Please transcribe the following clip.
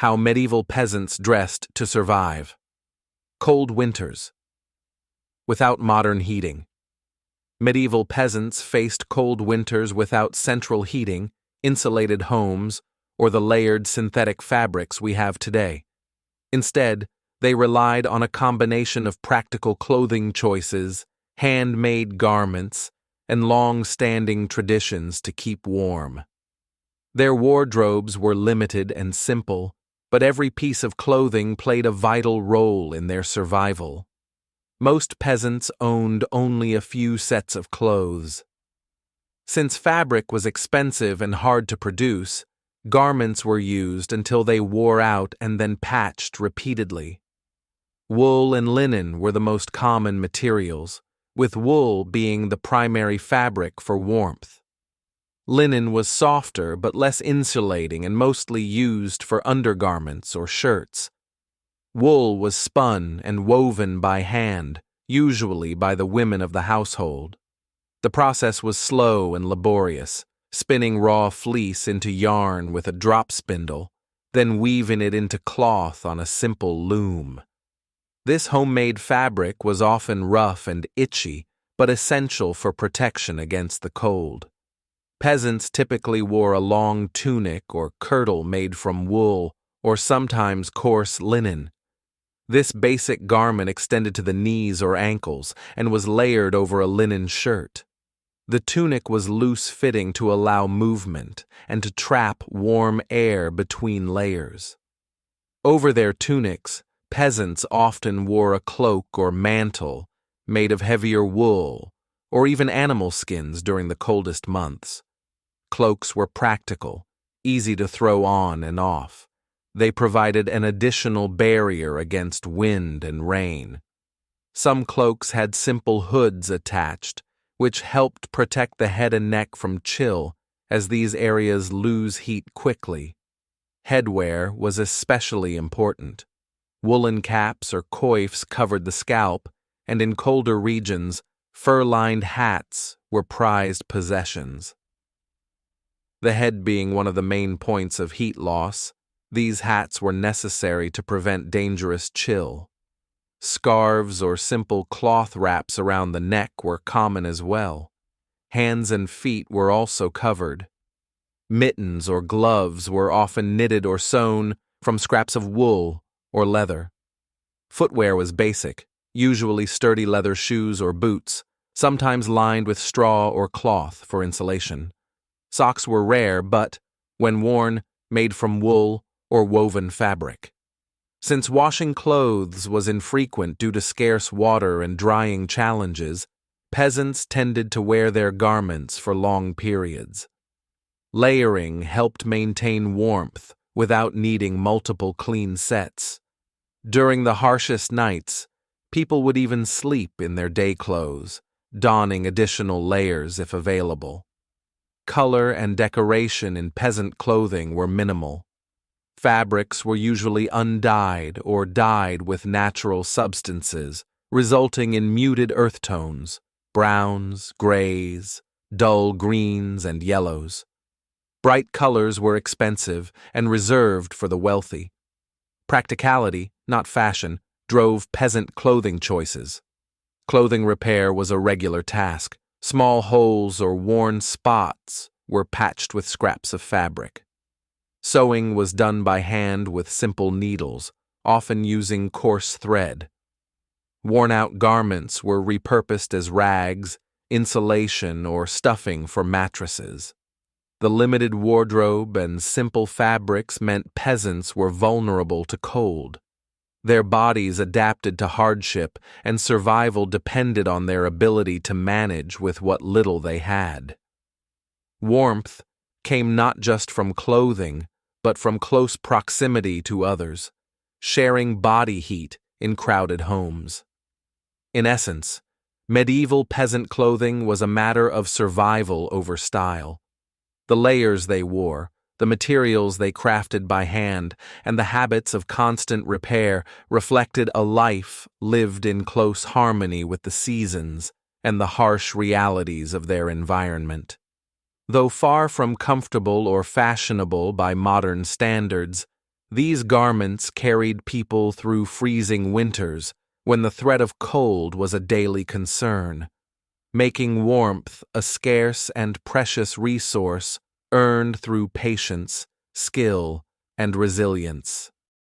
How medieval peasants dressed to survive. Cold winters. Without modern heating. Medieval peasants faced cold winters without central heating, insulated homes, or the layered synthetic fabrics we have today. Instead, they relied on a combination of practical clothing choices, handmade garments, and long-standing traditions to keep warm. Their wardrobes were limited and simple, but every piece of clothing played a vital role in their survival. Most peasants owned only a few sets of clothes. Since fabric was expensive and hard to produce, garments were used until they wore out and then patched repeatedly. Wool and linen were the most common materials, with wool being the primary fabric for warmth. Linen was softer but less insulating and mostly used for undergarments or shirts. Wool was spun and woven by hand, usually by the women of the household. The process was slow and laborious, spinning raw fleece into yarn with a drop spindle, then weaving it into cloth on a simple loom. This homemade fabric was often rough and itchy, but essential for protection against the cold. Peasants typically wore a long tunic or kirtle made from wool or sometimes coarse linen. This basic garment extended to the knees or ankles and was layered over a linen shirt. The tunic was loose-fitting to allow movement and to trap warm air between layers. Over their tunics, peasants often wore a cloak or mantle made of heavier wool or even animal skins during the coldest months. Cloaks were practical, easy to throw on and off. They provided an additional barrier against wind and rain. Some cloaks had simple hoods attached, which helped protect the head and neck from chill, as these areas lose heat quickly. Headwear was especially important. Woolen caps or coifs covered the scalp, and in colder regions, fur-lined hats were prized possessions. The head being one of the main points of heat loss, these hats were necessary to prevent dangerous chill. Scarves or simple cloth wraps around the neck were common as well. Hands and feet were also covered. Mittens or gloves were often knitted or sewn from scraps of wool or leather. Footwear was basic, usually sturdy leather shoes or boots, sometimes lined with straw or cloth for insulation. Socks were rare but, when worn, made from wool or woven fabric. Since washing clothes was infrequent due to scarce water and drying challenges, peasants tended to wear their garments for long periods. Layering helped maintain warmth without needing multiple clean sets. During the harshest nights, people would even sleep in their day clothes, donning additional layers if available. Color and decoration in peasant clothing were minimal. Fabrics were usually undyed or dyed with natural substances, resulting in muted earth tones, browns, grays, dull greens, and yellows. Bright colors were expensive and reserved for the wealthy. Practicality, not fashion, drove peasant clothing choices. Clothing repair was a regular task. Small holes or worn spots were patched with scraps of fabric. Sewing was done by hand with simple needles, often using coarse thread. Worn-out garments were repurposed as rags, insulation, or stuffing for mattresses. The limited wardrobe and simple fabrics meant peasants were vulnerable to cold. Their bodies adapted to hardship, and survival depended on their ability to manage with what little they had. Warmth came not just from clothing, but from close proximity to others, sharing body heat in crowded homes. In essence, medieval peasant clothing was a matter of survival over style. The layers they wore, the materials they crafted by hand, and the habits of constant repair reflected a life lived in close harmony with the seasons and the harsh realities of their environment. Though far from comfortable or fashionable by modern standards, These garments carried people through freezing winters when the threat of cold was a daily concern, making warmth a scarce and precious resource earned through patience, skill, and resilience.